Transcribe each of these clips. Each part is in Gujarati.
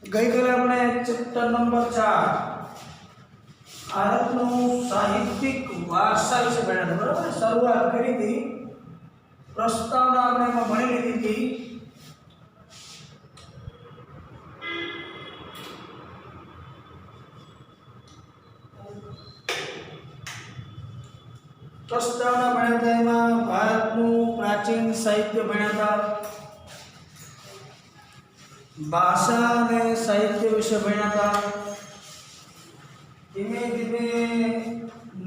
गई काले अपने चैप्टर नंबर 4 भारतનો સાહિત્યિક વારસા વિશે ભણ્યા હતા બરાબર શરૂઆત કરી હતી પ્રસ્તાવના આપણે એમાં ભણી લીધી હતી પ્રસ્તાવના ભણ્યા હતા એમાં ભારતનું પ્રાચીન સાહિત્ય ભણ્યા હતા भाषा ने साहित्य विषय भण्या था धीमे धीमे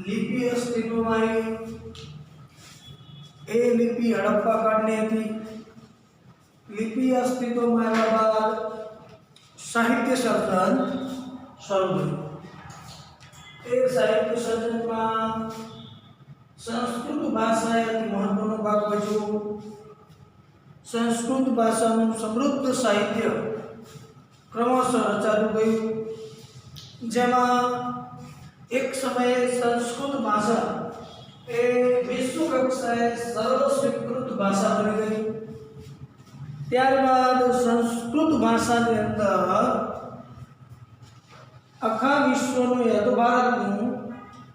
लिपि अस्तित्व में आई ए लिपि हड़प्पा काळनी थी लिपि अस्तित्व में आव्या बाद साहित्य सर्जन शुरू थयुं ए साहित्य सर्जन में संस्कृत भाषाए अति महत्वनो भाग भजव्यो संस्कृत भाषा समृद्ध साहित्य क्रमशः रचातुं गयुं जेमां एक समय संस्कृत भाषा ए विश्व कक्षाए सर्वस्वीकृत भाषा बनी गई त्यारबाद संस्कृत भाषा ने अंदर आखा विश्वनुं યદ ભારતનું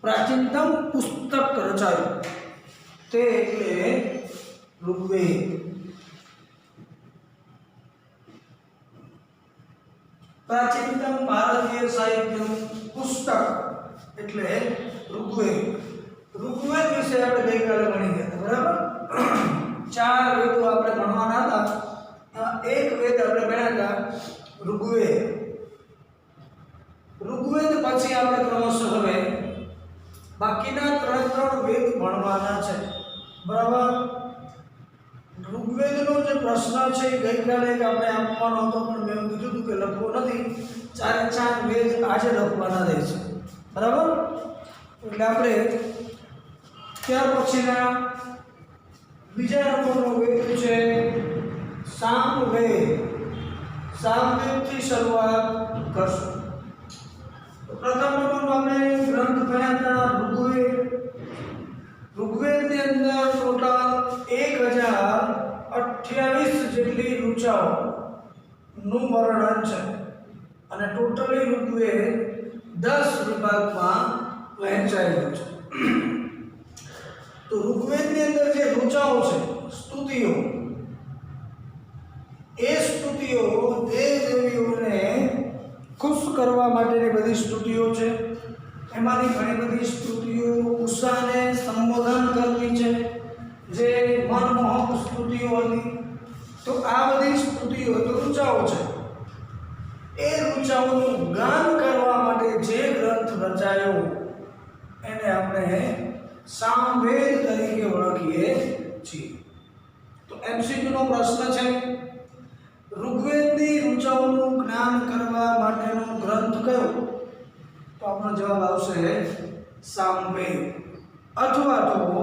प्राचीनतम पुस्तक रचायुं ते एटले ऋग्वेद प्राचीनतम भारतीय साहित्य पुस्तक एटले ऋग्वेद ऋग्वेद विषय આપણે ગઈકાલે ભણી ગયા હતા બરાબર ચાર વેદો આપણે ભણવાના હતા એક વેદ આપણે ભણ્યા હતા ऋग्वेद ऋग्वेद પછી આપણે ક્રમશઃ હવે બાકીના ત્રણ વેદ ભણવાના છે બરાબર ऋग्वेदનો જે પ્રશ્ન છે એ ગઈકાલે આપણે આપવાનો હતો પણ મેં કીધું હતું કે લખવો નથી ચારે ચાર વેદ આજે લખવાના રહેશે બરાબર એટલે આપણે ત્યાર પછીના બીજા નંબરનો વેદ છે સામવેદ સામવેદથી શરૂઆત કરશું પ્રથમ નંબરનો આપણે ગ્રંથ ભણ્યા હતા ઋગ્વેદ ऋग्वेदની અંદર ટોટલ 1028 જેટલી ઋચાઓનું વર્ણન છે અને ટોટલી ઋગ્વેદ 10 વિભાગમાં વહેંચાયેલું છે તો ઋગ્વેદની અંદર જે ઋચાઓ છે સ્તુતિઓ એ સ્તુતિઓ દેવ દેવીઓને ખુશ કરવા માટેની બધી સ્તુતિઓ છે એમાંની ઘણી બધી સ્તુતિઓ ઉષાને સંબોધન કરવી છે જે મનમોહક સ્તુતિઓ હતી તો આ બધી સ્તુતિઓ તો ઋચાઓ છે એ ઋચાઓનું ગાન કરવા માટે જે ગ્રંથ રચાયો એને આપણે સામવેદ તરીકે ઓળખીએ છીએ તો એમસીક્યુ નો પ્રશ્ન છે ઋગ્વેદની ઋચાઓનું જ્ઞાન કરવા માટેનો ગ્રંથ કયો तो अपना जवाब आवशे सामवेद अथवा तो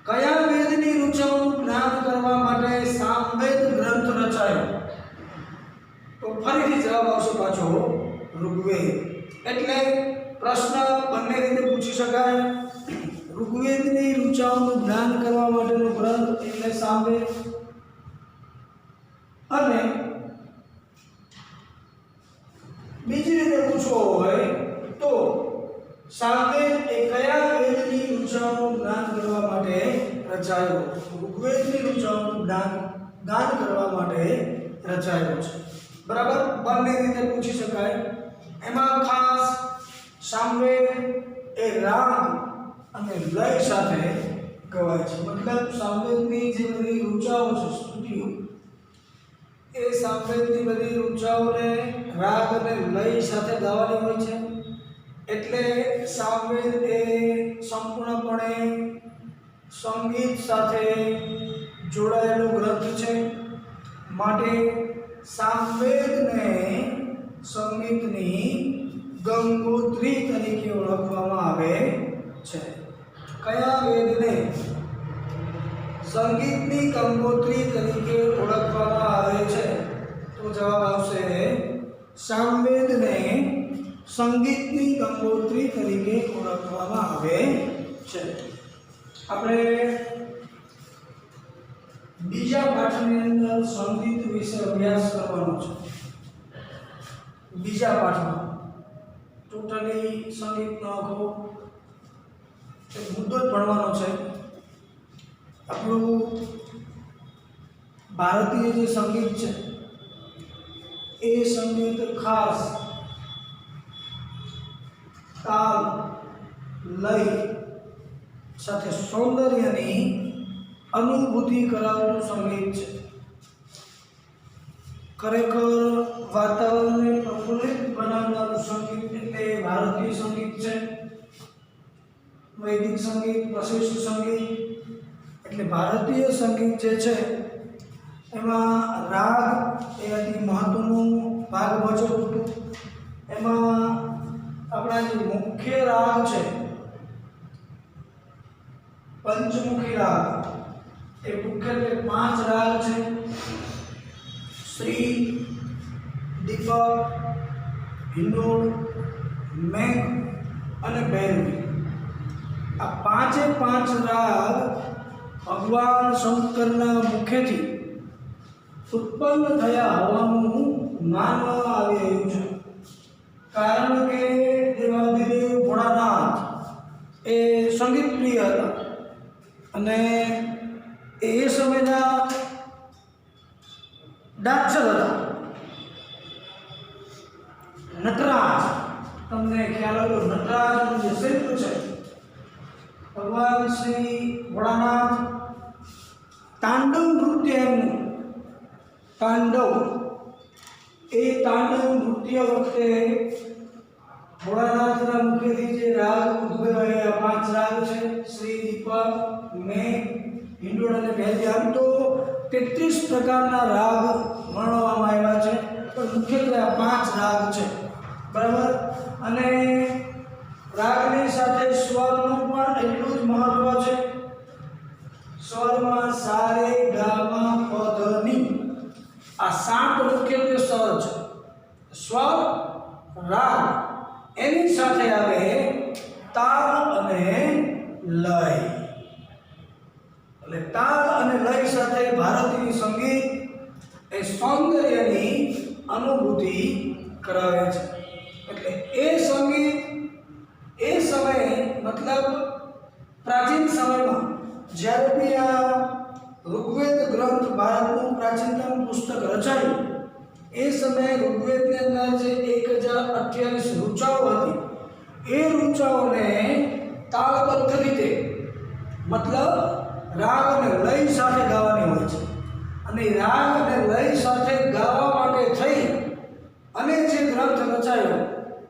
कया वेदनी ऋचाओनुं ज्ञान करवा माटे सामवेद ग्रंथ रचायो तो फरीथी जवाब आवशे पाछो ऋग्वेद एटले प्रश्न बंने रीते पूछी शकाय ऋग्वेदनी ऋचाओनुं ज्ञान करवा माटेनो ग्रंथ एटले सामवेद अने बीजी रीते पूछो होय तो सामवेद ए कया वेदनी ऋचाओनुं ज्ञान करवा माटे रचायो ऋग्वेदनी ऋचाओनुं ज्ञान करवा माटे रचायो छे बराबर बंने रीते पूछी शकाय एमां खास सामवेद ए राग अने लय साथे गवाय छे मतलब सामवेदनी जे बधी ऋचाओ छे स्तुतिओ ए सामवेदनी बधी ऋचाओने राग अने लय साथे गावानी होय छे एटले सामवेद ए संपूर्णपणे संगीत साथे जोड़ायेलो ग्रंथ छे माटे सामवेदने संगीतनी गंगोत्री तरीके ओळखवामां आवे छे कया वेदने संगीतनी गंगोत्री तरीके ओळखवामां आवे छे तो जवाब आवशे सामवेदने संगीतनी गंगोत्री तरीके ओळखवामां आवे छे આપણે બીજા પાઠની અંદર સંગીત વિશે અભ્યાસ કરવાનો છે બીજા પાઠમાં ટોટલી સંગીતનો આખો એક મુદ્દો જ ભણવાનો છે. આપણું ભારતીય જે સંગીત છે એ સંગીત ખાસ તાલ લય સાથે સૌંદર્યની અનુભૂતિ કરાવતું સંગીત છે. ખરેખર વાતાવરણને પ્રફુલ્લિત બનાવનારું સંગીત એટલે ભારતીય સંગીત છે. વૈદિક સંગીત, વશિષ્ઠ સંગીત એટલે ભારતીય સંગીત જે છે એમાં રાગ એ અતિ મહત્વનો ભાગ ભજવતું હતું. એમાં આપણા જે મુખ્ય રાગ છે પંચમુખી રાગ એ મુખ્યત્વે 5 રાગ છે: શ્રી, દીપક, હિંડોળ, મેઘ અને ભૈરવી. આ 5 રાગ ભગવાન શંકરના મુખેથી ઉત્પન્ન થયા હોવાનું માનવામાં આવી રહ્યું છે. કારણ કે દેવાધિદેવ ભોળાનાથ એ સંગીત પ્રિય હતા અને એ સમયના ડાન્સર હતા. નટરાજ, તમને ખ્યાલ આવ્યો? નટરાજનું જે શિલ્પ છે ભગવાન શ્રી ભોળાનાથ તાંડવ નૃત્ય એમનું તાંડવ નૃત્ય વખતે ભોળાનાથના મુખેથી જે રાગ ઉદ્ભવ્યા 5 રાગ છે: શ્રી, દીપક, મેઘ, હિંડોળ અને ભૈરવી. આમ તો 33 પ્રકારના રાગ વર્ણવવામાં આવ્યા છે પણ મુખ્યત્વે આ 5 રાગ છે, બરાબર. અને રાગની સાથે સ્વરનું પણ એટલું જ મહત્વ છે. સ્વરમાં સા રે ગા મા પ ધ ની આ 7 મુખ્યત્વે સ્વર છે. સ્વર, રાગ, એની સાથે આવે તાલ અને લય. એટલે તાલ અને લય સાથે ભારતીય સંગીત એ સૌંદર્યની અનુભૂતિ કરાવે છે. એટલે એ સંગીત એ સમયે મતલબ પ્રાચીન સમયમાં જ્યારે બી આ ઋગ્વેદ ગ્રંથ ભારતનું પ્રાચીનતમ પુસ્તક રચાયું એ સમયે ઋગ્વેદની અંદર જે 1028 ઋચાઓ હતી એ ઋચાઓને તાલબદ્ધ રીતે મતલબ રાગ અને લય સાથે ગાવાની હોય છે. અને રાગ અને લય સાથે ગાવા માટે થઈ અને જે ગ્રંથ રચાયો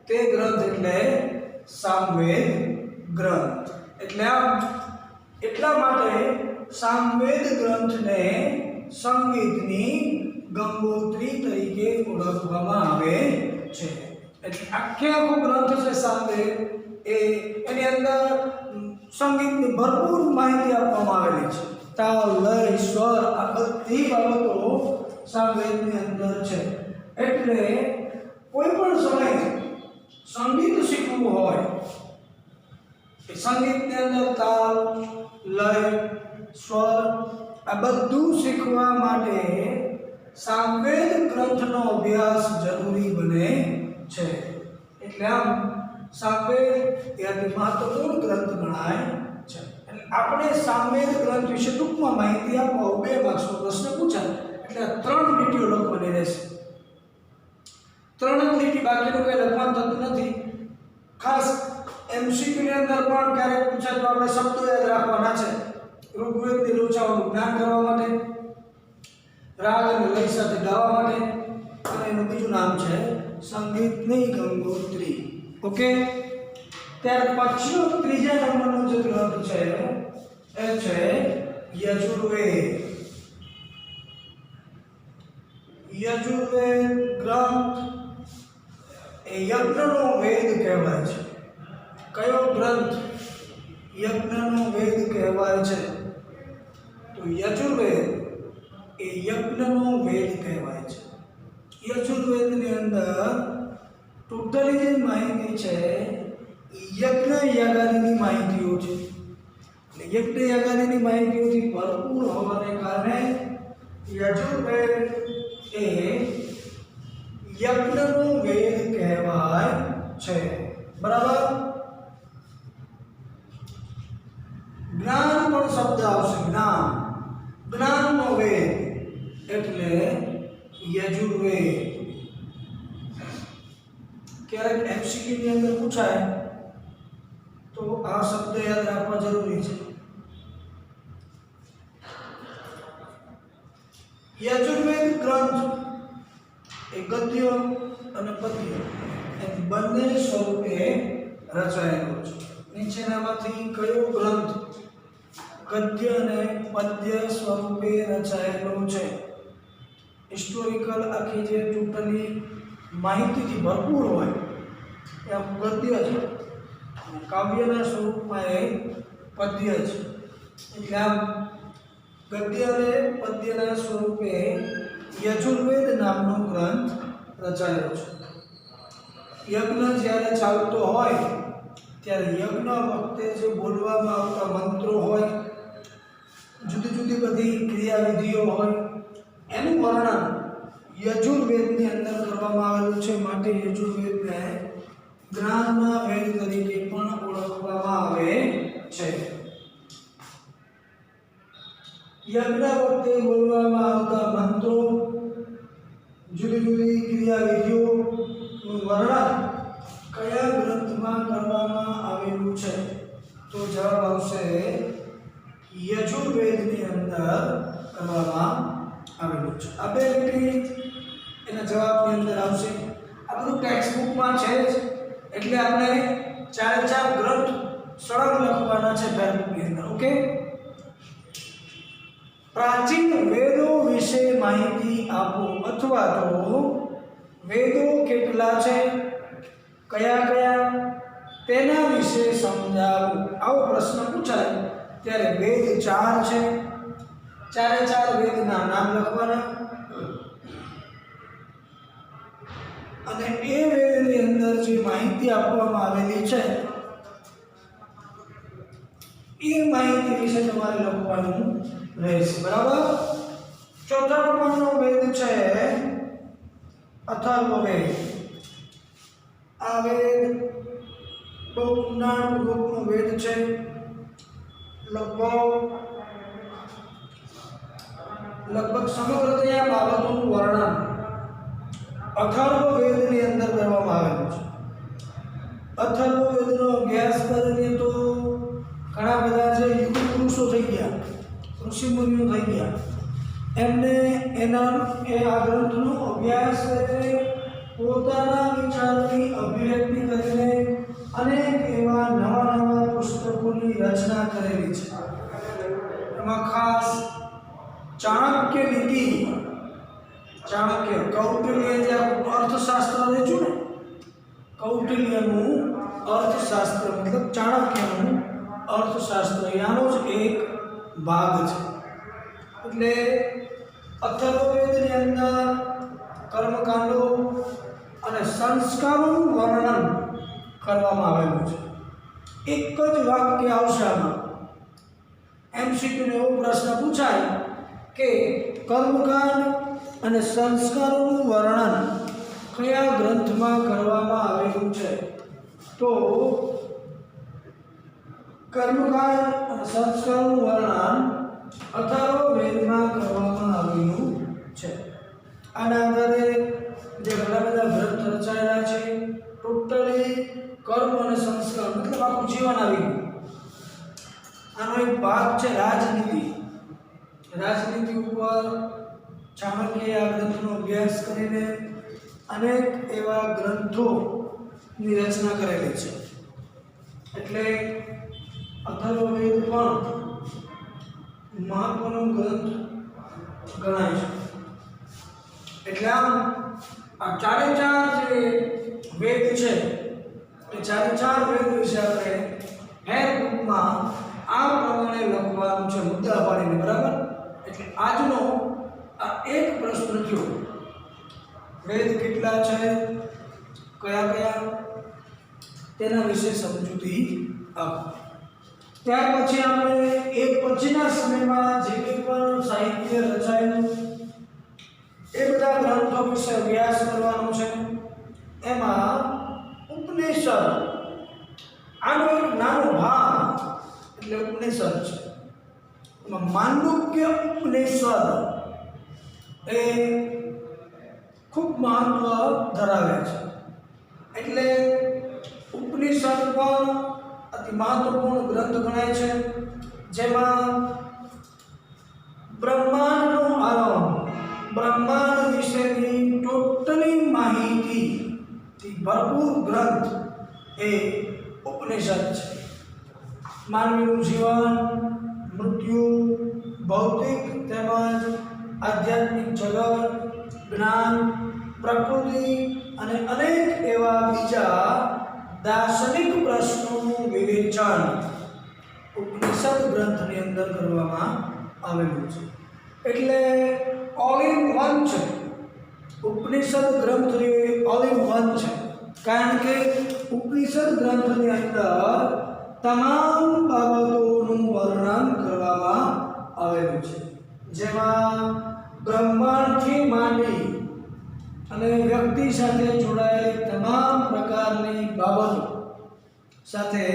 તે ગ્રંથ એટલે સામવેદ ગ્રંથ. એટલે આમ એટલા માટે સામવેદ ગ્રંથને સંગીતની ગંગોત્રી તરીકે ઓળખવામાં આવે છે. એટલે આખો ગ્રંથ છે સામવેદ એની અંદર સંગીતની ભરપૂર માહિતી આપવામાં આવેલી છે. તાલ, લય, સ્વર આ બધી બાબતો સામવેદની અંદર છે. એટલે કોઈ પણ સમયે સંગીત શીખવું હોય એ સંગીતની અંદર તાલ, લય, સ્વર આ બધું શીખવા માટે સામવેદ ગ્રંથનો અભ્યાસ જરૂરી બને છે. એટલે આમ સામવેદ એ અતિ મહત્વપૂર્ણ ગ્રંથ ગણાય છે. એટલે આપણે સામવેદ ગ્રંથ વિશે ટૂંકમાં માહિતી આપો. 2 માર્ક્સનો પ્રશ્ન પૂછાય એટલે 3 લીટીઓ લખવાની રહેશે. 3 લીટી, બાકીનું કંઈ લખવાનું થતું નથી. ખાસ એમસીક્યુ ની અંદર પણ ક્યારેક પૂછાય તો આપણે શબ્દો યાદ રાખવાના છે. ઋગ્વેદની ઋચાઓનું જ્ઞાન કરવા માટે, રાગ અને લય સાથે ગાવા માટે, અને એનું બીજું નામ છે સંગીતની ગંગોત્રી. ઓકે. ત્યાર પછીનો 3જા નંબરનો જે ગ્રંથ છે એ છે યજુર્વેદ. યજુર્વેદ ગ્રંથ એ યજ્ઞનો વેદ કહેવાય છે. કયો ગ્રંથ યજ્ઞનો વેદ કહેવાય છે? તો યજુર્વેદ એ યજ્ઞનો વેદ કહેવાય છે. યજુર્વેદની અંદર ટોટલી જે માહિતી છે યજ્ઞ યાગાદિની માહિતીઓ છે. એટલે યજ્ઞ યાગાદિની માહિતીઓથી ભરપૂર હોવાને કારણે યજુર્વેદ એ યજ્ઞનો વેદ કહેવાય છે. બરાબર. જ્ઞાન પણ શબ્દ આવશે. જ્ઞાનનો વેદ એટલે યજુર્વેદ. ક્યારેક એમસીક્યુ ની અંદર પૂછાય તો આ શબ્દ યાદ રાખવા જરૂરી છે. યજુર્વેદ ગ્રંથ એ ગદ્ય અને પદ્ય એમ બંને સ્વરૂપે રચાયેલો છે. નીચેનામાંથી કયો ગ્રંથ ગદ્ય અને પદ્ય સ્વરૂપે રચાયેલો છે? હિસ્ટોરિકલ આખી જે ટોટલી માહિતીથી ભરપૂર હોય એ ગદ્ય છે, કાવ્યના સ્વરૂપમાં એ પદ્ય છે. એટલે આમ ગદ્ય અને પદ્યના સ્વરૂપે યજુર્વેદ નામનો ગ્રંથ રચાયેલો છે. યજ્ઞ જ્યારે ચાલતો હોય ત્યારે યજ્ઞ વખતે જે બોલવામાં આવતા મંત્રો હોય, જુદી જુદી બધી ક્રિયાવિધિઓ હોય, એનું વર્ણન યજુર્વેદની અંદર કરવામાં આવેલું છે. માટે યજુર્વેદને જ્ઞાનના વેદ તરીકે પણ ઓળખવામાં આવે છે. યજ્ઞ વખતે બોલવામાં આવતા મંત્રો, જુદી જુદી ક્રિયાવિધિઓનું વર્ણન કયા ગ્રંથમાં કરવામાં આવેલું છે? તો જવાબ આવશે યજુર્વેદની અંદર કરવામાં આવેલું છે. આ બે લીટી એના જવાબની અંદર આવશે. આ બધું ટેક્સ્ટ બુકમાં છે જ, એટલે આપણે 4 ગ્રંથ સળંગ લખવાના છે ટેક્સ્ટબુકની અંદર. ઓકે. પ્રાચીન વેદો વિશે માહિતી આપો, અથવા તો વેદો કેટલા છે, કયા તેના વિશે સમજાવો. આવો પ્રશ્ન પૂછાય ત્યારે વેદ 4 છે, 4 વેદના નામ લખવાના અને એ વેદની અંદર જે માહિતી આપવામાં આવેલી છે એ માહિતી વિશે તમારે લખવાનું રહેશે. બરાબર. ચોથા નંબરનો વેદ છે અથર્વવેદ. આ વેદ બહુ ઊંડાણપૂર્વકનો વેદ છે. લગભગ સમગ્ર આ બાબતોનું વર્ણન અથર્વવેદની અંદર કરવામાં આવેલું છે. અથર્વવેદનો અભ્યાસ કરીને તો ઘણા બધા જે યુગ પુરુષો થઈ ગયા, ઋષિમુનિઓ થઈ ગયા, એમને આ ગ્રંથનો અભ્યાસ કરીને પોતાના વિચારોની અભિવ્યક્તિ કરીને અનેક એવા નવા પુસ્તકોની રચના કરેલી છે. એમાં ખાસ ચાણક્ય નીતિ, કૌટિલ્ય જે અર્થશાસ્ત્ર વેચ્યું ને, કૌટિલ્યનું અર્થશાસ્ત્ર મતલબ ચાણક્યનું અર્થશાસ્ત્ર એનો જ એક ભાગ છે. એટલે અથર્વવેદની અંદર કર્મકાંડો અને સંસ્કારોનું વર્ણન કરવામાં આવેલું છે. એક જ વાક્ય આવશે આમાં. એમસીક્યુનો એવો પ્રશ્ન પૂછાય કે કર્મકાંડ અને સંસ્કારોનું વર્ણન કયા ગ્રંથમાં કરવામાં આવેલું છે? તો કર્મકાંડ અને સંસ્કારોનું વર્ણન અથર્વવેદમાં કરવામાં આવેલું છે. આના આધારે જે ઘણા બધા ગ્રંથ રચાયેલા છે, ટોટલી કર્મ અને સંસ્કાર મતલબ આખું જીવન આવી ગયું. આનો એક ભાગ છે રાજનીતિ. રાજનીતિ ઉપર ચાણક્યએ આ ગ્રંથનો અભ્યાસ કરીને અનેક એવા ગ્રંથોની રચના કરેલી છે. એટલે અથર્વવેદ પણ મહત્વનો ગ્રંથ ગણાય છે. એટલે આમ આ 4 જે વેદ છે એ 4 વેદ વિશે આપણે હેન્ડબુકમાં આ પ્રમાણે લખવાનું છે, મુદ્દા પાડીને. બરાબર. એટલે આજનો આ એક પ્રશ્ન થયો, વેદ કેટલા છે, કયા તેના વિશે સમજૂતી આપો. ત્યાર પછી આપણે એક પછીના સમયમાં જે કંઈ પણ સાહિત્ય રચાયેલું એ બધા ગ્રંથો વિશે અભ્યાસ કરવાનો છે. એમાં ઉપનિષદ આનો એક નાનો ભાગ એટલે ઉપનિષદ છે. એમાં માંડુક્ય ઉપનિષદ એ ખૂબ મહત્વ ધરાવે છે. એટલે ઉપનિષદ પણ અતિ મહત્વપૂર્ણ ગ્રંથ ગણાય છે, જેમાં બ્રહ્માંડનો આરંભ, બ્રહ્માંડ વિશેની ટોટલી માહિતીથી ભરપૂર ગ્રંથ એ ઉપનિષદ છે. માનવીનું જીવન, મૃત્યુ, ભૌતિક તેમજ આધ્યાત્મિક જગત, જ્ઞાન, પ્રકૃતિ અને અનેક એવા બીજા દાર્શનિક પ્રશ્નોનું વિવેચન ઉપનિષદ ગ્રંથની અંદર કરવામાં આવેલું છે. એટલે ઓલ ઇન વન છે. ઉપનિષદ ગ્રંથ ઓલ ઇન વન છે, કારણ કે ઉપનિષદ ગ્રંથની અંદર તમામ બાબતોનું વર્ણન કરવામાં આવેલું છે, જેમાં બ્રહ્માંડથી માંડી અને વ્યક્તિ સાથે જોડાયેલી તમામ પ્રકારની બાબતો સાથે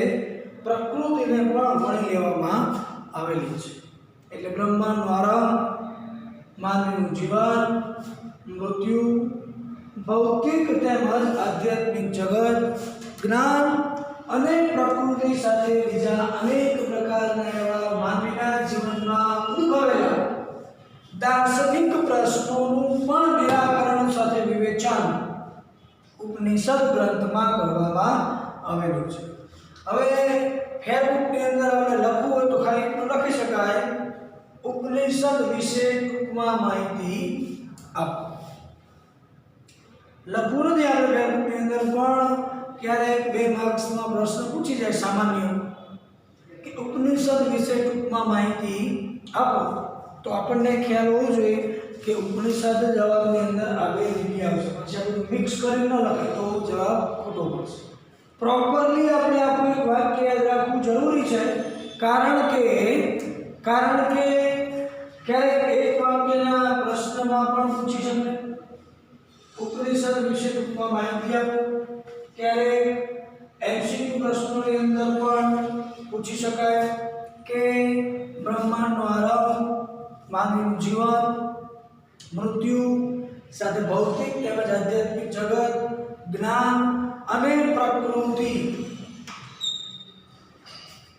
પ્રકૃતિને પણ વણી લેવામાં આવેલી છે. એટલે બ્રહ્માંડનો આરંભ, માનવીનું જીવન, મૃત્યુ, ભૌતિક તેમજ આધ્યાત્મિક જગત, જ્ઞાન અને પ્રકૃતિ સાથે બીજા અનેક પ્રકારના એવા માનવીના જીવનમાં ઉદ્ભવેલા દાર્શનિક પ્રશ્નોનું પણ નિરાકરણ સાથે વિવેચન ઉપનિષદ ગ્રંથમાં કરવામાં આવેલું છે. હવે ફેરબુકની અંદર આપણે લખવું હોય તો ખાલી એટલું લખી શકાય, ઉપનિષદ વિશે ટૂંકમાં માહિતી આપો. લખવું નથી આપણે ફેરબુકની અંદર, પણ ક્યારેક 2 માર્ક્સમાં પ્રશ્ન પૂછી જાય સામાન્ય કે ઉપનિષદ વિશે ટૂંકમાં માહિતી આપો, તો આપણને ખ્યાલ હોવો જોઈએ કે ઉપનિષદ જવાબની અંદર આ 2 લીટી આવશે. પછી આપણે મિક્સ કરીને ન લખીએ તો જવાબ ખોટો પડશે. પ્રોપરલી આપણે આપણું એક વાક્ય યાદ રાખવું જરૂરી છે, કારણ કે ક્યારેક એક વાક્યના પ્રશ્નમાં પણ પૂછી શકે ઉપનિષદ વિશે ટૂંકમાં માહિતી આપો, ક્યારેક એમસીક્યુ પ્રશ્નોની અંદર પણ પૂછી શકાય કે બ્રહ્માંડનો આરંભ, માનવીનું જીવન, મૃત્યુ સાથે ભૌતિક તેમજ આધ્યાત્મિક જગત, જ્ઞાન અને પ્રકૃતિ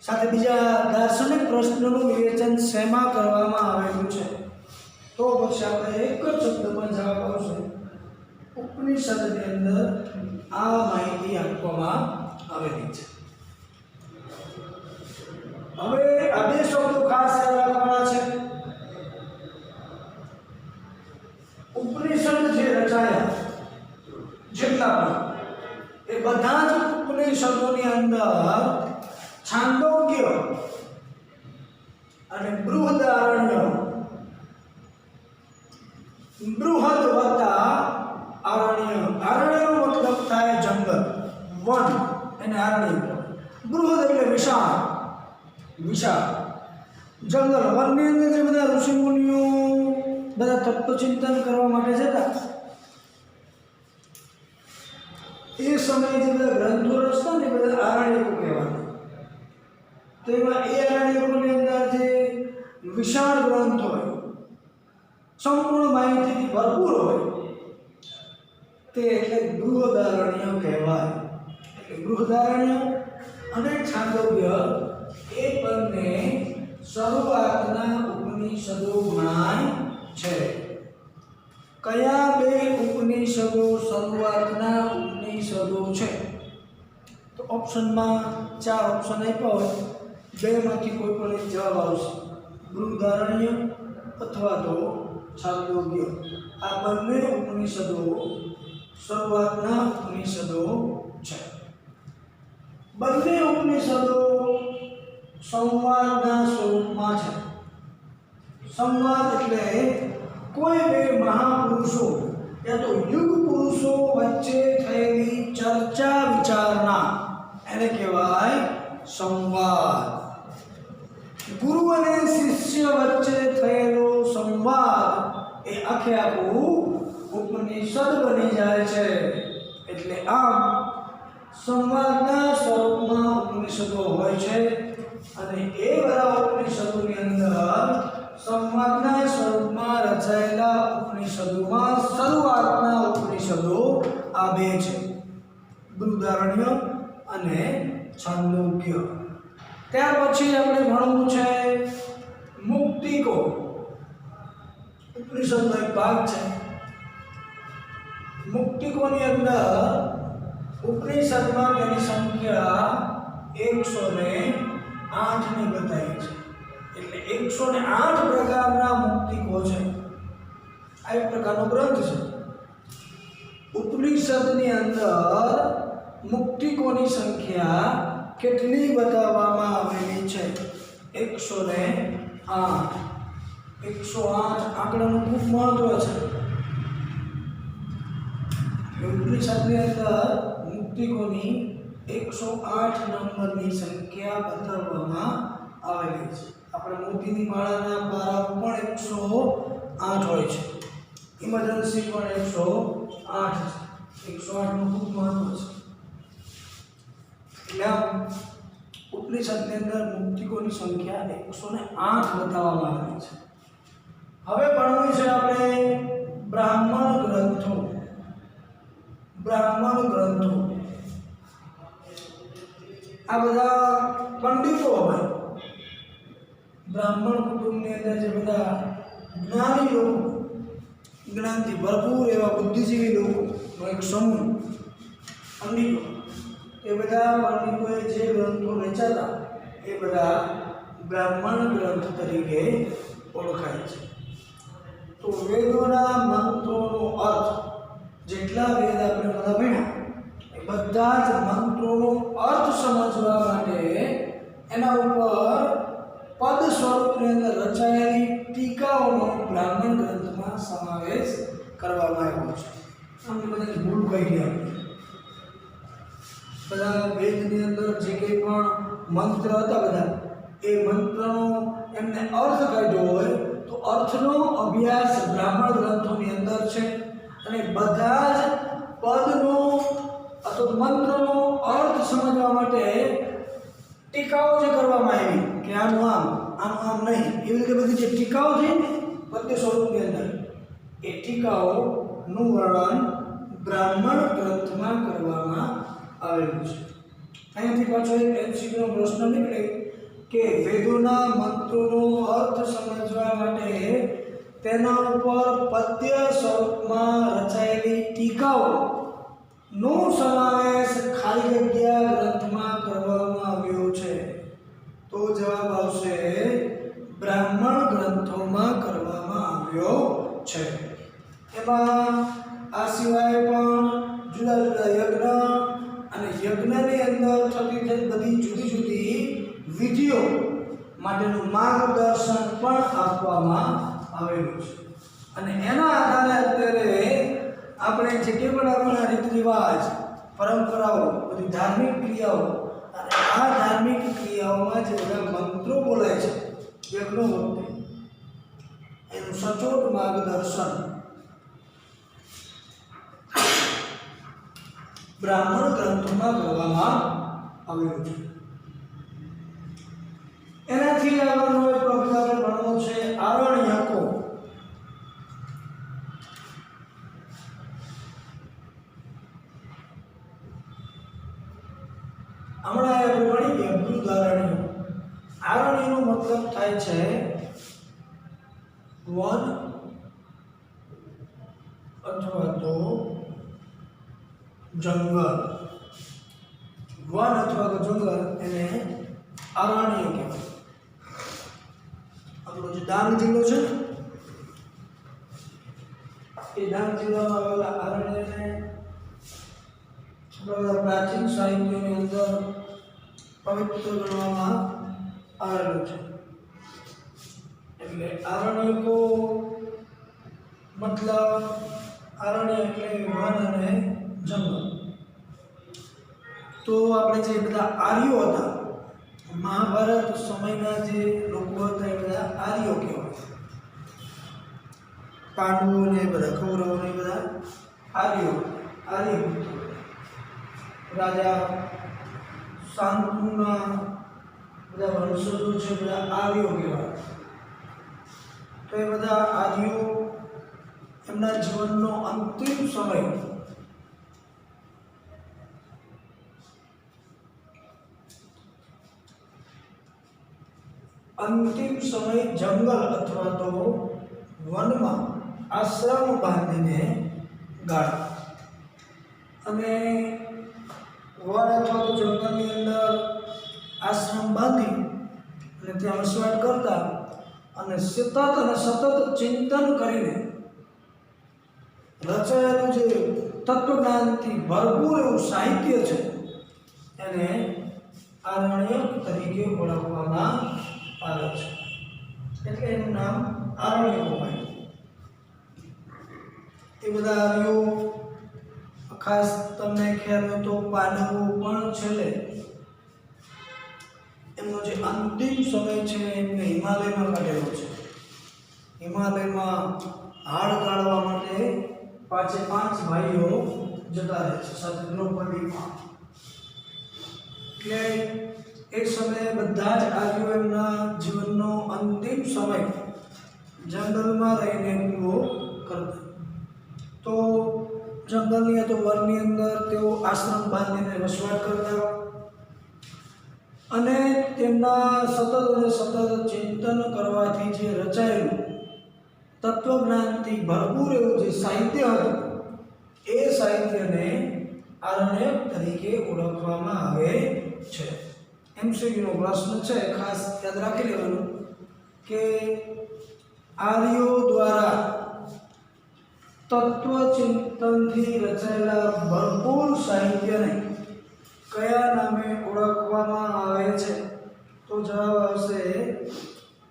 સાથે બીજા દાર્શનિક પ્રશ્નોનું વિવેચન શેમાં કરવામાં આવેલું છે, તો પછી આપણે એક જ શબ્દમાં જવાબ આવશે ઉપનિષદની અંદર આ માહિતી આપવામાં આવેલી છે. હવે આ 2 શબ્દો ખાસ યાદ રાખવાના છે. ઉપનિષદ જે રચાયા જેટલા પણ એ બધા જ ઉપનિષદોની અંદર છાંદોગ્ય અને બૃહદારણ્ય, બૃહદ વત્તા આરણ્ય, આરણ્યનો મતલબ થાય જંગલ, વન અને આરણ્ય. બૃહદ એટલે વિશાળ, વિશાળ જંગલ. વનની અંદર જે બધા ઋષિમુનિઓ બધા તત્વચિંતન કરવા માટે જતા, એ સમયે જે બધા ગ્રંથો રચતા ને બધા આરણ્યકો કહેવાતા. તો એમાં એ આરણ્યકોની અંદર જે વિશાળ ગ્રંથ હોય, સંપૂર્ણ માહિતીથી ભરપૂર હોય, તે એટલે બૃહદારણ્ય કહેવાય. એટલે બૃહદારણ્ય અને છાંદોગ્ય એ બંને શરૂઆતના ઉપનિષદો ગણાય છે. કયા 2 ઉપનિષદો શરૂઆતના ઉપનિષદો છે? તો ઓપ્શનમાં 4 ઓપ્શન આપ્યા હોય, 2 માંથી કોઈ પણ એક જવાબ આવશે, બૃહદારણ્ય અથવા તો છાંદોગ્ય. આ બંને ઉપનિષદો શરૂઆતના ઉપનિષદો છે. બંને ઉપનિષદો સંવાદના સ્વરૂપમાં છે. સંવાદ એટલે કોઈ 2 મહાપુરુષો યા તો યુગ પુરુષો વચ્ચે થયેલી ચર્ચા વિચારણા, એને કહેવાય સંવાદ. ગુરુ અને શિષ્ય વચ્ચે થયેલો સંવાદ એ આખે આખું ઉપનિષદોમાં શરૂઆતના ઉપનિષદો આ બે છે, બૃહદારણ્ય અને છાંદોગ્ય. ત્યાર પછી આપણે ભણવું છે મુક્તિકો. ઉપનિષદનો એક ભાગ છે. મુક્તિકોની અંદર ઉપનિષદમાં તેની સંખ્યા 108 ની બતાવી છે. એટલે 108 પ્રકારના મુક્તિકો છે. આ એક પ્રકારનો ગ્રંથ છે. ઉપનિષદની અંદર મુક્તિકોની સંખ્યા કેટલી બતાવવામાં આવેલી છે? 108. 108 આંકડાનું ખૂબ મહત્વ છે. ઉપનિષદની અંદર મુક્તિકોની 108 નંબરની સંખ્યા બતાવવામાં આવેલી છે. આપણે મોતીની માળાના પારાઓ પણ 108 હોય છે. ઇમરજન્સી પણ 108 છે. 108 નું ખૂબ મહત્વ છે. એટલે ઉપનિષદની અંદર મુક્તિકોની સંખ્યા 108 બતાવવામાં આવી છે. હવે ભણવું છે આપણે બ્રાહ્મણ ગ્રંથો. બ્રાહ્મણ ગ્રંથો આ બધા પંડિતો હોય. બ્રાહ્મણ કુટુંબની અંદર જે બધા જ્ઞાની લોકો, જ્ઞાનથી ભરપૂર એવા બુદ્ધિજીવી લોકોનો એક સમૂહ, પંડિતો, એ બધા પંડિતોએ જે ગ્રંથો રચ્યા એ બધા બ્રાહ્મણ ગ્રંથ તરીકે ઓળખાય છે. તો વેદોના મંત્રોનો અર્થ, જેટલા વેદ આપણે બધા ભણ્યા એ બધા જ મંત્રોનો અર્થ સમજવા માટે એના ઉપર પદ સ્વરૂપની અંદર રચાયેલી ટીકાઓનો બ્રાહ્મણ ગ્રંથમાં સમાવેશ કરવામાં આવ્યો છે. અમને બધાને ભૂલ કહી ગયા. બધા વેદની અંદર જે કંઈ પણ મંત્ર હતા બધા એ મંત્રનો એમને અર્થ કાઢ્યો હોય તો અર્થનો અભ્યાસ બ્રાહ્મણ ગ્રંથોની અંદર છે. અને બધા જ પદનો અથવા મંત્રનો અર્થ સમજવા માટે ટીકાઓ જે કરવામાં આવી કે આનું આમ નહીં, એવી રીતે બધી જે ટીકાઓ થઈ ને પદ્ય સ્વરૂપની અંદર, એ ટીકાઓનું વર્ણન બ્રાહ્મણ ગ્રંથમાં કરવામાં આવેલું છે. અહીંયાથી પાછો એક MCQ નો પ્રશ્ન નીકળે કે વેદોના મંત્રોનો અર્થ સમજવા માટે તેના ઉપર પદ્ય સ્વરૂપમાં રચાયેલી ટીકાઓનો સમાવેશ ખાલી જગ્યા ગ્રંથમાં કરવામાં આવ્યો છે. તો જવાબ આવશે બ્રાહ્મણ ગ્રંથોમાં કરવામાં આવ્યો છે. એમાં આ સિવાય પણ જુદા જુદા યજ્ઞ અને યજ્ઞની અંદર થતી બધી જુદી જુદી વિધિઓ માટેનું માર્ગદર્શન પણ આપવામાં આવેલું છે. અને એના આધારે અત્યારે આપણે જે કે પણ આપણા રીત રિવાજ, પરંપરાઓ, બધી ધાર્મિક ક્રિયાઓ, અને આ ધાર્મિક ક્રિયાઓમાં જે બધા મંત્રો બોલાય છે યજ્ઞો વખતે, એનું સચોટ માર્ગદર્શન બ્રાહ્મણ ગ્રંથોમાં કરવામાં આવેલું છે. એનાથી આગળનો એક ટોપિક આપણે ભણવો છે આરણ્યકો. હમણાં આપણે ભણી ગયા બૃહદારણ્ય. આરણ્યનો મતલબ થાય છે વન અથવા તો જંગલ. વન અથવા તો જંગલ એને આરણ્ય કહેવાય. આપણો જે ડાંગ જિલ્લો છે એ ડાંગ જિલ્લામાં આવેલા આરણ્યને બધા પ્રાચીન સાહિત્યની અંદર પવિત્ર ગણવામાં આવેલું છે. એટલે આરણ્યકો મતલબ આરણ્ય એટલે વન અને જંગલ. તો આપણે જે બધા આર્યો હતા, મહાભારત સમયના જે લોકો હતા એ બધા આર્યો કહેવાય. પાંડવો ને બધા કૌરવો ને બધા આર્યો રાજા શાંતનુના બધા વંશજો છે બધા આર્યો કહેવાય. તો એ બધા આર્યો એમના જીવનનો અંતિમ સમય જંગલ અથવા તો વનમાં આશ્રમ બાંધીને ગાળ્યો. અને વન અથવા તો જંગલની અંદર આશ્રમ બાંધી અને ત્યાં વસવાટ કરતા અને સતત ચિંતન કરીને રચાયેલું જે તત્વજ્ઞાનથી ભરપૂર એવું સાહિત્ય છે એને આરણ્યક તરીકે ઓળખવામાં આવે છે. એટલે એનું નામ આરણ્યકો પડ્યું. એ બધા આર્યો, ખાસ તમને ખ્યાલ હોય તો પાંડવો પણ છેલ્લે એમનો જે અંતિમ સમય છે એમને હિમાલયમાં કાઢેલો છે. હિમાલયમાં હાડ કાઢવા માટે 5 ભાઈઓ જતા રહે છે, સાથે દ્રૌપદી પણ. એટલે એક સમયે બધા જ આર્યો એમના જીવનનો અંતિમ સમય જંગલમાં રહીને પૂરો કરતા. તો જંગલની તો વનની અંદર તેઓ આશ્રમ બાંધીને વસવાટ કરતા અને તેમના સતત ચિંતન કરવાથી જે રચાયેલું તત્વજ્ઞાનથી ભરપૂર એવું જે સાહિત્ય હતું એ સાહિત્યને આરણ્યક તરીકે ઓળખવામાં આવે છે. એમસીક્યુનો પ્રશ્ન છે, ખાસ યાદ રાખી લેવાનું કે આર્યો દ્વારા તત્વચિંતનથી રચાયેલા ભરપૂર સાહિત્યને કયા નામે ઓળખવામાં આવે છે? તો જવાબ આવશે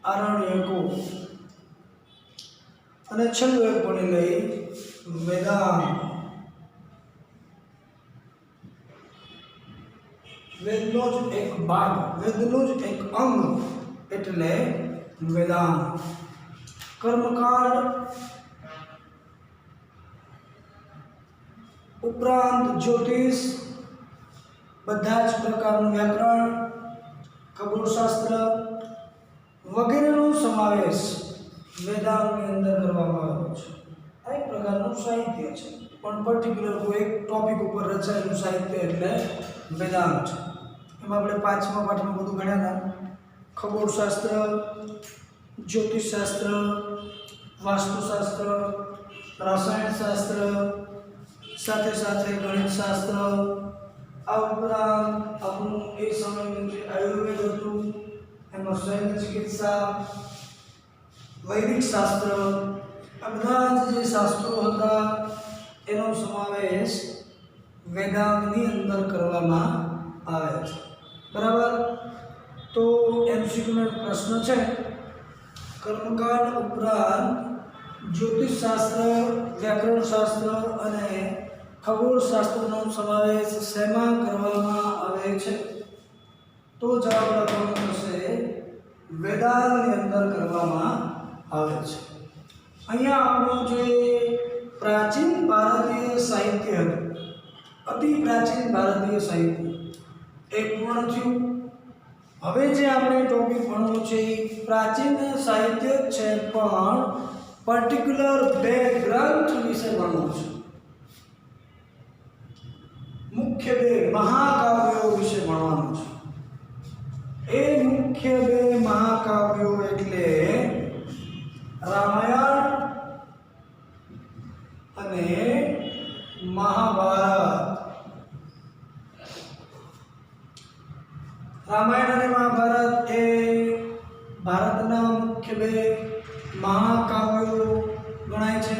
આરણ્યકો. અને છેલ્લું એક પણ લઈ વેદાંત. વેદનો જ એક ભાગ, વેદનું જ એક અંગ એટલે વેદાંત. કર્મકાંડ ઉપરાંત જ્યોતિષ, બધા જ પ્રકારનું વ્યાકરણ, ખગોળશાસ્ત્ર વગેરેનો સમાવેશ વેદાંતની અંદર કરવામાં આવ્યો છે. આ એક પ્રકારનું સાહિત્ય છે, પણ પર્ટિક્યુલર કોઈ એક ટોપિક ઉપર રચાયેલું સાહિત્ય એટલે વેદાંત છે. એમાં આપણે 5મા પાઠમાં બધું ભણ્યા હતા. ખગોળશાસ્ત્ર, જ્યોતિષશાસ્ત્ર, વાસ્તુશાસ્ત્ર, રસાયણશાસ્ત્ર, સાથે સાથે ગણિતશાસ્ત્ર, આ ઉપરાંત આપણું એ સમયનું જે આયુર્વેદ હતું એમાં શલ્ય ચિકિત્સા, વૈદિક શાસ્ત્ર, આ બધા જે શાસ્ત્રો હતા એનો સમાવેશ વેદાંતની અંદર કરવામાં આવે છે. બરાબર. તો એમસીક્યુનો પ્રશ્ન છે, કર્મકાંડ ઉપરાંત જ્યોતિષશાસ્ત્ર, વ્યાકરણશાસ્ત્ર અને ખગોળશાસ્ત્રનો સમાવેશ શેમાં કરવામાં આવે છે? તો જવાબ લખવાનો થશે વેદાંતની અંદર કરવામાં આવે છે. અહીંયા આપણું જે પ્રાચીન ભારતીય સાહિત્ય હતું, અતિ પ્રાચીન ભારતીય સાહિત્ય એ પૂર્ણ થયું. હવે જે આપણે ટોપિક ભણવું છે એ પ્રાચીન સાહિત્ય છે, પણ પર્ટિક્યુલર 2 ગ્રંથ વિશે ભણવું છે. મુખ્ય 2 મહાકાવ્યો વિશે ભણવાનું છે. એ મુખ્ય 2 મહાકાવ્યો એટલે રામાયણ અને મહાભારત. રામાયણ અને મહાભારત એ ભારતના મુખ્ય 2 મહાકાવ્યો ગણાય છે.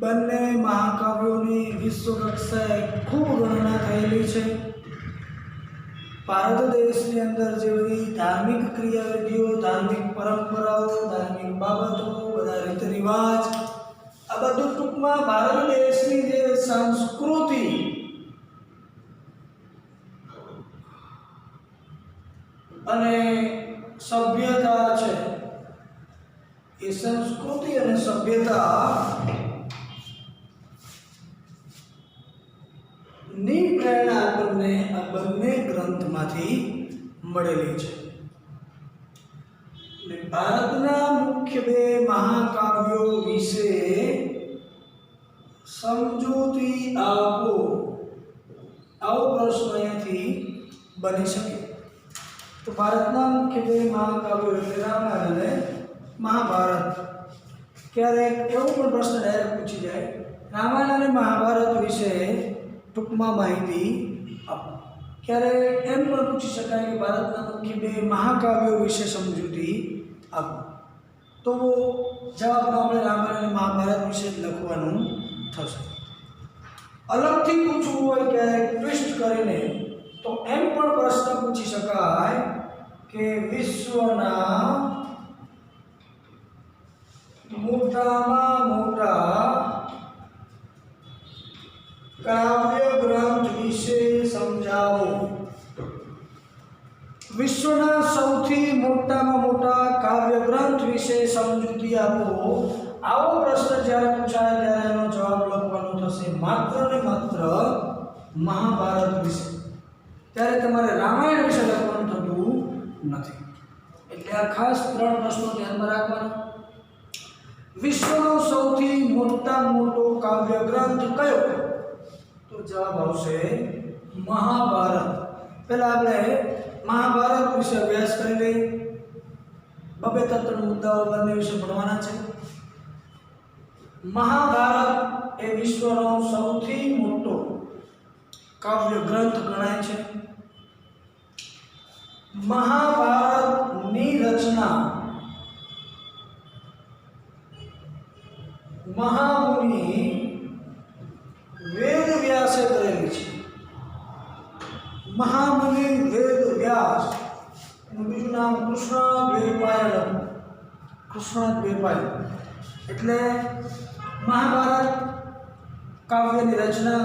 બંને મહાકાવ્યોની વિશ્વ કક્ષાએ ખૂબ ગણના થયેલી છે. ભારત દેશની અંદર જે બધી ધાર્મિક ક્રિયાવિધિઓ, ધાર્મિક પરંપરાઓ, ધાર્મિક બાબતો, બધા રીત રિવાજ, આ બધું ટૂંકમાં ભારત દેશની જે સંસ્કૃતિ અને સભ્યતા છે, એ સંસ્કૃતિ અને સભ્યતા ની પ્રેરણા આપણને આ બંને ગ્રંથમાંથી મળેલી છે. ભારતના મુખ્ય 2 મહાકાવ્યો વિશે સમજૂતી આપો, આવો પ્રશ્ન અહીંયાથી બની શકે. તો ભારતના મુખ્ય બે મહાકાવ્યો એટલે રામાયણ અને મહાભારત. ક્યારેક એવો પણ પ્રશ્ન ડાયરેક્ટ પૂછી જાય, રામાયણ અને મહાભારત વિશે ટૂંકમાં માહિતી આપો. ક્યારેક એમ પણ પૂછી શકાય કે ભારતના મુખ્ય બે મહાકાવ્યો વિશે સમજૂતી આપો. તો જવાબમાં આપણે રામાયણ અને મહાભારત વિશે જ લખવાનું થશે. અલગથી પૂછવું હોય ક્યારેક ટ્વિસ્ટ કરીને તો એમ પણ પ્રશ્ન પૂછી શકાય કે વિશ્વના મોટામાં મોટા કાવ્ય ગ્રંથ વિશે સમજાવો. વિશ્વના સૌથી મોટામાં મોટા કાવ્ય ગ્રંથ વિશે સમજૂતી આપો. આવો પ્રશ્ન જ્યારે પૂછાય ત્યારે એનો જવાબ લખવાનો થશે માત્ર ને માત્ર મહાભારત વિશે. ત્યારે તમારે રામાયણ વિશે લખવાનું થતું નથી. એટલે આ ખાસ 3 પ્રશ્નો ધ્યાનમાં રાખવાના. વિશ્વનો સૌથી મોટામાં મોટો કાવ્ય ગ્રંથ કયો? તો જવાબ આવશે મહાભારત. પહેલા આપણે મહાભારત વિશે અભ્યાસ કરી લઈએ. 2-3 મુદ્દાઓ બંને વિશે ભણવાના છે. મહાભારત એ વિશ્વનો સૌથી મોટો કાવ્ય ગ્રંથ ગણાય છે. મહાભારતની રચના મહામુનિ વેદ વ્યાસે કરેલી છે. મહામુનિ વેદ વ્યાસ, એનું બીજું નામ કૃષ્ણદ્વૈપાયન. કૃષ્ણદ્વૈપાયન એટલે મહાભારત કાવ્યની રચના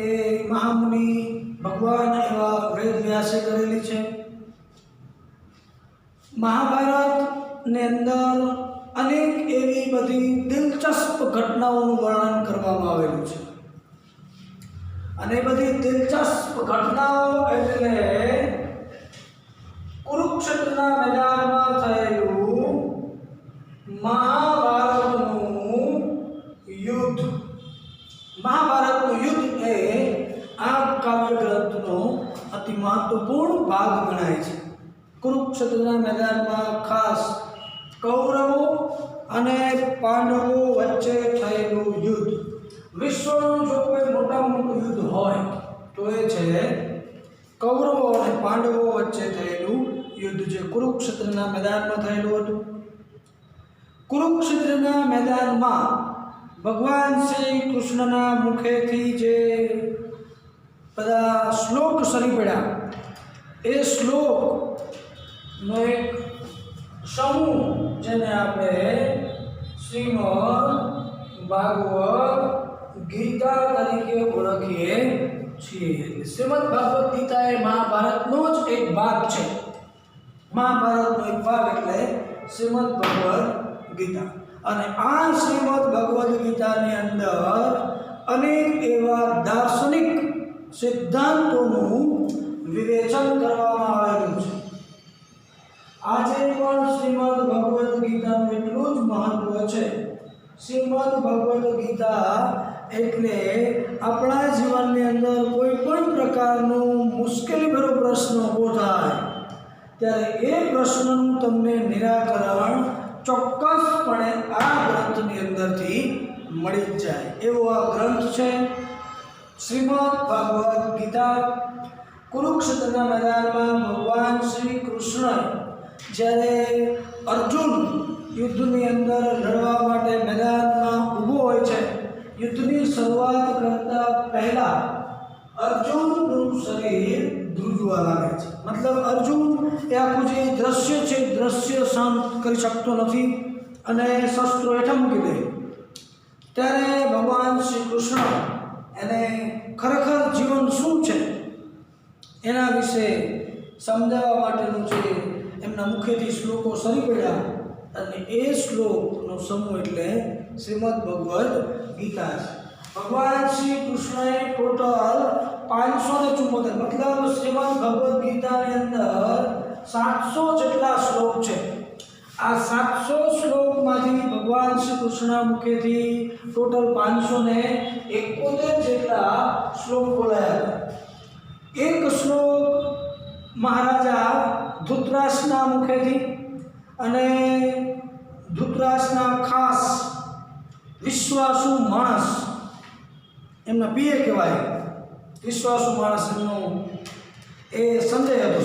એ મહામુનિ ભગવાન એવા વેદ વ્યાસે કરેલી છે. મહાભારતની અંદર અનેક એવી બધી દિલચસ્પ ઘટનાઓનું વર્ણન કરવામાં આવેલું છે. અને બધી દિલચસ્પ ઘટનાઓ એટલે કુરુક્ષેત્રના મેદાનમાં થયેલું મહાભારતનું યુદ્ધ. મહાભારતનું યુદ્ધ એ આ કાવ્ય ગ્રંથનો અતિ મહત્વપૂર્ણ ભાગ ગણાય છે. કુરુક્ષેત્રના મેદાનમાં ખાસ કૌરવો અને પાંડવો વચ્ચે થયેલું યુદ્ધ. વિશ્વનું જો કોઈ મોટામાં મોટું યુદ્ધ હોય તો એ છે કૌરવો અને પાંડવો વચ્ચે થયેલું યુદ્ધ, જે કુરુક્ષેત્રના મેદાનમાં થયેલું હતું. કુરુક્ષેત્રના મેદાનમાં ભગવાન શ્રી કૃષ્ણના મુખેથી જે બધા શ્લોક સરી પડ્યા, એ શ્લોકનો એક સમૂહ જેને આપણે શ્રીમદ ભાગવત ગીતા તરીકે ઓળખીએ છીએ. શ્રીમદ ભાગવત ગીતા એ મહાભારતનો જ એક ભાગ છે. મહાભારતનો એક ભાગ એટલે શ્રીમદ ભગવત ગીતા. અને આ શ્રીમદ ભગવદ ગીતાની અંદર અનેક એવા દાર્શનિક સિદ્ધાંતોનું વિવેચન કરવામાં આવેલું છે. આજે પણ શ્રીમદ ભગવદ ગીતાનું એટલું જ મહત્વ છે. શ્રીમદ ભગવદ ગીતા એટલે આપણા જીવનની અંદર કોઈ પણ પ્રકારનો મુશ્કેલીભર્યો પ્રશ્ન ઊભો થાય ત્યારે એ પ્રશ્નનું તમને નિરાકરણ ચોક્કસપણે આ ગ્રંથની અંદરથી મળી જ જાય એવો આ ગ્રંથ છે શ્રીમદ ભાગવત ગીતા. કુરુક્ષેત્રના મેદાનમાં ભગવાન શ્રી કૃષ્ણ જ્યારે અર્જુન યુદ્ધની અંદર લડવા માટે મેદાનમાં ઊભો હોય છે, યુદ્ધની શરૂઆત કરતા પહેલા અર્જુનનું શરીર ધ્રુજવા લાગે છે. મતલબ અર્જુન એ આખું જે દ્રશ્ય છે દ્રશ્ય શાંત કરી શકતો નથી અને શસ્ત્રો હેઠળ મૂકી દે. ત્યારે ભગવાન શ્રી કૃષ્ણ એને ખરેખર જીવન શું છે એના વિશે સમજાવવા માટેનું છે એમના મુખેથી શ્લોકો સરી પડ્યા અને એ શ્લોકનો સમૂહ એટલે શ્રીમદ ભગવદ ગીતા છે. ભગવાન શ્રી કૃષ્ણએ ટોટલ 574 મતલબ શ્રીમદ ભગવદ ગીતાની અંદર 700 જેટલા શ્લોક છે આ 700 શ્લોકમાંથી ભગવાન શ્રી કૃષ્ણ મુખેથી ટોટલ 571 જેટલા શ્લોક બોલાયા. એક શ્લોક મહારાજા ધૃતરાષ્ટ્રના મુખેથી અને ધૃતરાષ્ટ્રના ખાસ વિશ્વાસુ માણસ, એમના પીએ કહેવાય, વિશ્વાસુ માણસ એમનો એ સંજય હતો.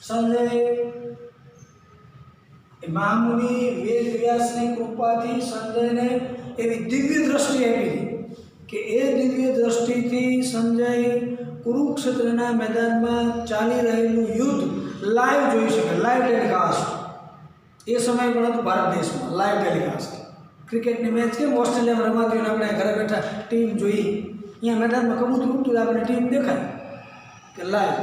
સંજય મહામુનિ વેદ વ્યાસની કૃપાથી સંજયને એવી દિવ્ય દ્રષ્ટિ આપી કે એ દિવ્ય દ્રષ્ટિથી સંજય કુરુક્ષેત્રના મેદાનમાં ચાલી રહેલું યુદ્ધ લાઈવ જોઈ શકે. લાઈવ ટેલિકાસ્ટ એ સમય પણ હતું ભારત દેશમાં. લાઈવ ટેલિકાસ્ટ ક્રિકેટની મેચ કેમ ઓસ્ટ્રેલિયામાં રમાતી હોય, આપણે ઘરે બેઠા ટીમ જોઈ, અહીંયા મેદાનમાં કબૂતર ઉડતું આપણે ટીમ દેખાય કે લાઈવ.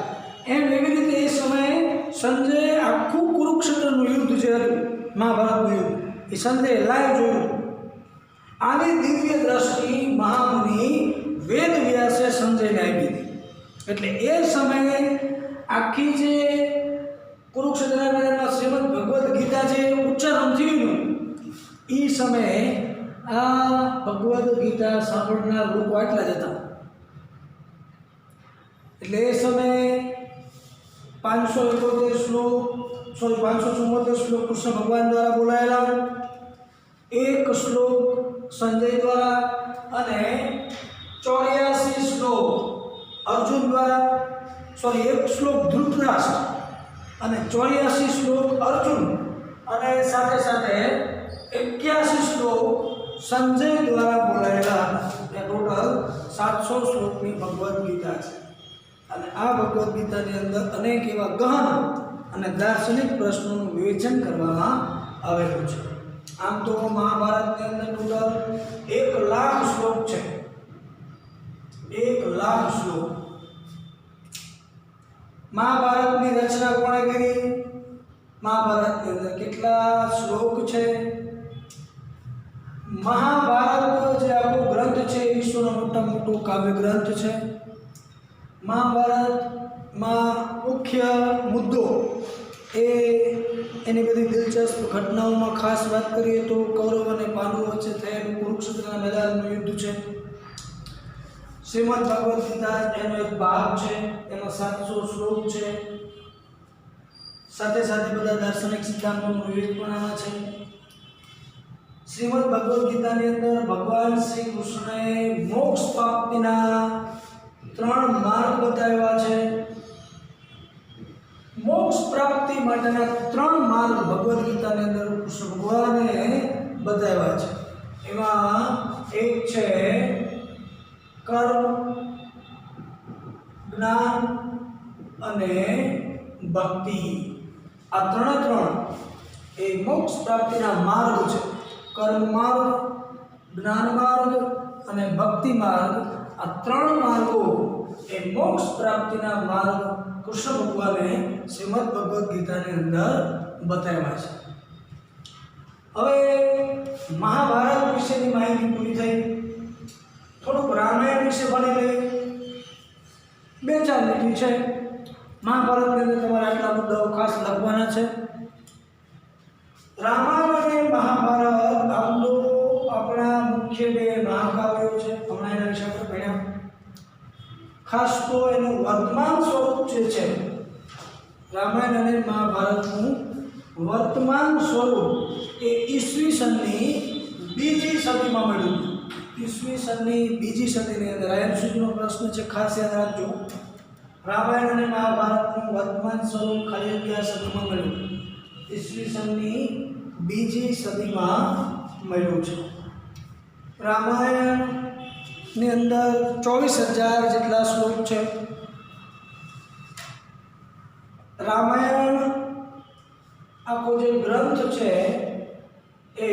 એમ એવી રીતે એ સમયે સંજય આખું કુરુક્ષેત્રનું યુદ્ધ જે હતું, મહાભારતનું યુદ્ધ, એ સંજયે લાઈવ જોયું. આવી દિવ્ય દ્રષ્ટિ મહામુનિ વેદ વ્યાસે સંજયને આપી હતી. એટલે એ સમયે આખી જે કુરુક્ષેત્રના મેદાનમાં શ્રીમદ ભગવદ્ ગીતા જે ઉચ્ચારણ થયું, એ સમયે આ ભગવદ્ ગીતા સાંભળનાર લોકો આટલા જ હતા. એટલે એ સમયે 574 શ્લોક કૃષ્ણ ભગવાન દ્વારા બોલાયેલા, એક શ્લોક સંજય દ્વારા અને 84 શ્લોક અર્જુન દ્વારા, એક શ્લોક ધૃતરાષ્ટ્ર અને 84 શ્લોક અર્જુન, અને સાથે સાથે 81 શ્લોક સંજય દ્વારા બોલાયેલા. એ ટોટલ 700 શ્લોકની ભગવદ્ ગીતા છે. અને આ ભગવદ્ ગીતાની અંદર અનેક એવા ગહન અને દાર્શનિક પ્રશ્નોનું વિવેચન કરવામાં આવેલું છે. આમ તો મહાભારતની અંદર ટોટલ 1 લાખ શ્લોક છે. 1 લાખ શ્લોક. મહાભારતની રચના કોણે કરી? મહાભારતની અંદર કેટલા શ્લોક છે? મહાભારત જે આખો ગ્રંથ છે એ વિશ્વનો મોટામાં મોટો કાવ્ય ગ્રંથ છે. મહાભારતમાં મુખ્ય મુદ્દો એની બધી દિલચસ્પ ઘટનાઓમાં ખાસ વાત કરીએ તો કૌરવ અને પાંડવો વચ્ચે થયેલું કુરુક્ષેત્રના મેદાનનું યુદ્ધ છે. શ્રીમદ ભગવદ્ ગીતા એનો એક ભાગ છે, એમાં 700 શ્લોક છે. સાથે સાથે બધા દાર્શનિક સિદ્ધાંતોનું વિવેચન છે. શ્રીમદ ભગવદ્ ગીતાની અંદર ભગવાન શ્રી કૃષ્ણએ મોક્ષ પ્રાપ્તિના 3 માર્ગ બતાવ્યા છે. મોક્ષ પ્રાપ્તિ માટેના 3 માર્ગ ભગવદ્ ગીતાની અંદર કૃષ્ણ ભગવાને બતાવ્યા છે. એમાં એક છે કર્મ, જ્ઞાન અને ભક્તિ. આ 3 એ મોક્ષ પ્રાપ્તિના માર્ગ છે. કર્મ માર્ગ, જ્ઞાન માર્ગ અને ભક્તિ માર્ગ. આ 3 માર્ગો એ મોક્ષ પ્રાપ્તિના માર્ગ કૃષ્ણ ભગવાને શ્રીમદ ભગવદ્ ગીતાની અંદર બતાવ્યા છે. હવે મહાભારત વિશેની માહિતી પૂરી થઈ. થોડુંક રામાયણ વિશે ભણી લઈએ. 2-4 મિનિટ છે. મહાભારતની અંદર તમારે આટલા મુદ્દાઓ ખાસ લખવાના છે. રામાયણ અને મહાભારત આમ તો આપણા મુખ્ય 2 મહાકાવ્યો છે. હમણાં એના વિશે આપણે ભણ્યા. ખાસ તો એનું વર્તમાન સ્વરૂપ જે છે, રામાયણ અને મહાભારતનું વર્તમાન સ્વરૂપ એ ઈસવીસનની 2જી સદીમાં મળ્યું. ઈસવીસનની 2જી સદીની અંદર એમસીક્યુનો પ્રશ્ન છે, ખાસ યાદ રાખજો. રામાયણ અને મહાભારતનું વર્તમાન સ્વરૂપ ખાલી 11 સદીમાં મળ્યું. ઈસવીસનની 2જી સદીમાં મળ્યું છે. રામાયણની અંદર 24,000 જેટલા શ્લોક છે. રામાયણ આખો જે ગ્રંથ છે એ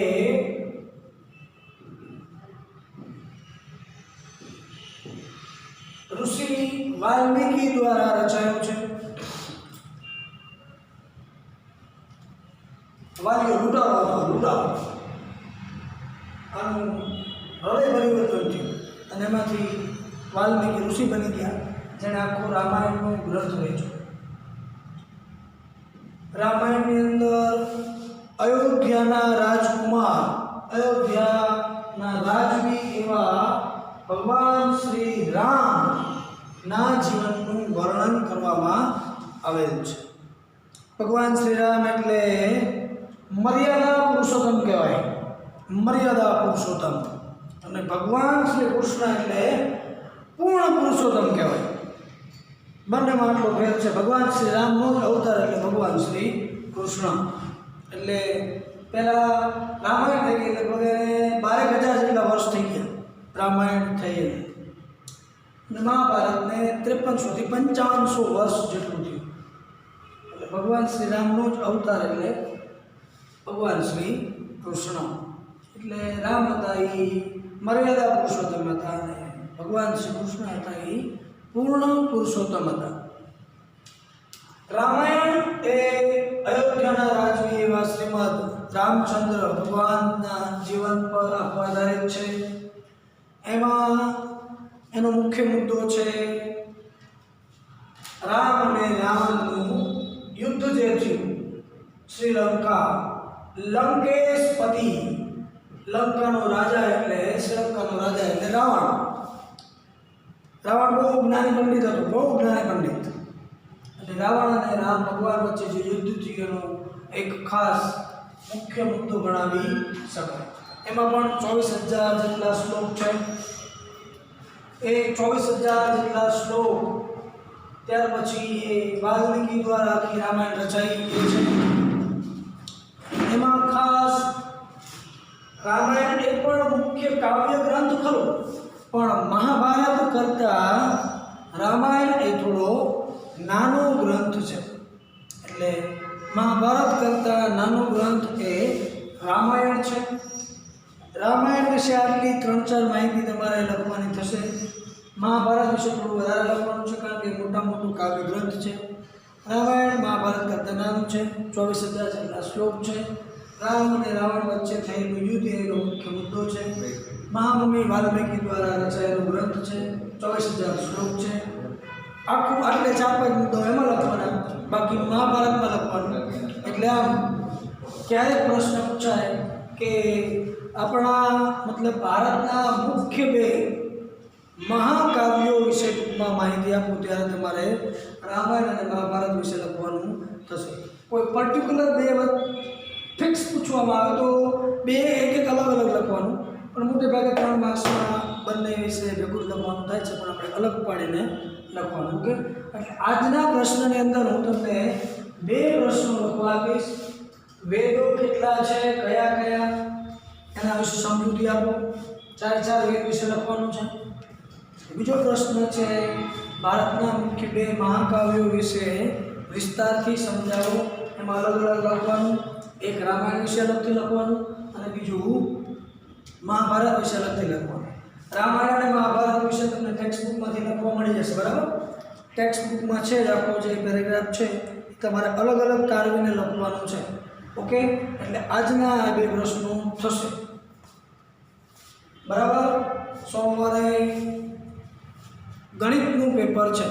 ઋષિ વાલ્મીકી દ્વારા રચાયો છે. વાલીઓ લૂંટારો આનું હૃદય પરિવર્તન થયું અને એમાંથી વાલ્મીકી ઋષિ બની ગયા, જેણે આખો રામાયણનો ગ્રંથ રચ્યો. રામાયણની અંદર અયોધ્યાના રાજકુમાર, અયોધ્યાના રાજવી એવા ભગવાન શ્રી રામના જીવનનું વર્ણન કરવામાં આવેલ છે. ભગવાન શ્રી રામ એટલે મર્યાદા પુરુષોત્તમ કહેવાય, મર્યાદા પુરુષોત્તમ. અને ભગવાન શ્રી કૃષ્ણ એટલે પૂર્ણ પુરુષોત્તમ કહેવાય. બંનેમાં આટલો ફેર છે. ભગવાન શ્રી રામનો જ અવતાર એટલે ભગવાન શ્રી કૃષ્ણ. એટલે પહેલાં રામાયણ થઈ ગઈ, લગભગ 12,000 જેટલા વર્ષ થઈ ગયા રામાયણ થઈ. અને મહાભારતને 5300 થી 5500 વર્ષ જેટલું થયું. એટલે ભગવાન શ્રી રામનો જ અવતાર એટલે ભગવાન શ્રી કૃષ્ણ. એટલે રામ હતા એ મર્યાદા પુરુષોત્તમ હતા અને ભગવાન શ્રી કૃષ્ણ હતા એ પૂર્ણ પુરુષોત્તમ હતા. રામાયણ એ અયોધ્યાના રાજવી એવા શ્રીમદ રામચંદ્ર ભગવાનના જીવન પર આધારિત છે. એમાં એનો મુખ્ય મુદ્દો છે રામ અને રાવણનું યુદ્ધ જે થયું. શ્રીલંકા, લંકેશપતિ, લંકાનો રાજા એટલે શ્રીલંકાનો રાજા એટલે રાવણ. રાવણ બહુ જ્ઞાની પંડિત હતો, બહુ જ્ઞાની પંડિત. એટલે રાવણ અને રામ ભગવાન વચ્ચે જે યુદ્ધ થયું એનો એક ખાસ મુખ્ય મુદ્દો ગણાવી શકાય. એમાં પણ 24,000 જેટલા શ્લોક છે. એ 24,000 જેટલા શ્લોક ત્યાર પછી એ વાલ્મીકી દ્વારા આખી રામાયણ રચાઈ ગઈ છે. એમાં ખાસ રામાયણ એક પણ મુખ્ય કાવ્ય ગ્રંથ ખરો, પણ મહાભારત કરતાં રામાયણ એ થોડો નાનો ગ્રંથ છે. એટલે મહાભારત કરતાં નાનો ગ્રંથ એ રામાયણ છે. રામાયણ વિશે આટલી 3-4 માહિતી તમારે લખવાની થશે. મહાભારત વિશે થોડું વધારે લખવાનું છે, કારણ કે મોટા મોટું કાવ્ય ગ્રંથ છે. રામાયણ મહાભારત કરતાં નાનું છે. 24,000 જેટલા શ્લોક છે. રામ અને રાવણ વચ્ચે થયેલું યુદ્ધ એનો મુખ્ય મુદ્દો છે. મહામુનિ વાલ્મીકી દ્વારા રચાયેલો ગ્રંથ છે. 24,000 શ્લોક છે. આખું આટલે 4-5 મુદ્દો એમાં લખવાના, બાકી મહાભારતમાં લખવાનું. એટલે આમ ક્યારેક પ્રશ્ન પૂછાય કે આપણા મતલબ ભારતના મુખ્ય 2 મહાકાવ્યો વિશે ટૂંકમાં માહિતી આપું ત્યારે તમારે રામાયણ અને મહાભારત વિશે લખવાનું થશે. કોઈ પર્ટિક્યુલર 2 ફિક્સ પૂછવામાં આવે તો 2 એક અલગ અલગ લખવાનું, પણ મોટે ભાગે 3 માર્ક્સમાં બંને વિશે ભેગું લખવાનું થાય છે, પણ આપણે અલગ પાડીને લખવાનું. ઓકે, એટલે આજના પ્રશ્નની અંદર હું તમને 2 પ્રશ્નો લખવા આપીશ. વેદો કેટલા છે, કયા કયા, એના વિશે સમજૂતી આપો. 4 વેદ વિશે લખવાનું છે. બીજો પ્રશ્ન છે ભારતના મુખ્ય 2 મહાકાવ્યો વિશે વિસ્તારથી સમજાવો. એમાં અલગ અલગ લખવાનું. એક રામાયણ વિશે અલગથી લખવાનું અને બીજું મહાભારત વિશે અલગથી લખવાનું. રામાયણ અને મહાભારત વિશે તમને ટેક્સ્ટ બુકમાંથી લખવા મળી જશે, બરાબર? ટેક્સ્ટ બુકમાં છે જ આખો જે પેરેગ્રાફ છે એ તમારે અલગ અલગ કાઢવીને લખવાનું છે. ઓકે, એટલે આજના આ 2 પ્રશ્નો થશે, બરાબર? સોમવારે ગણિતનું પેપર છે.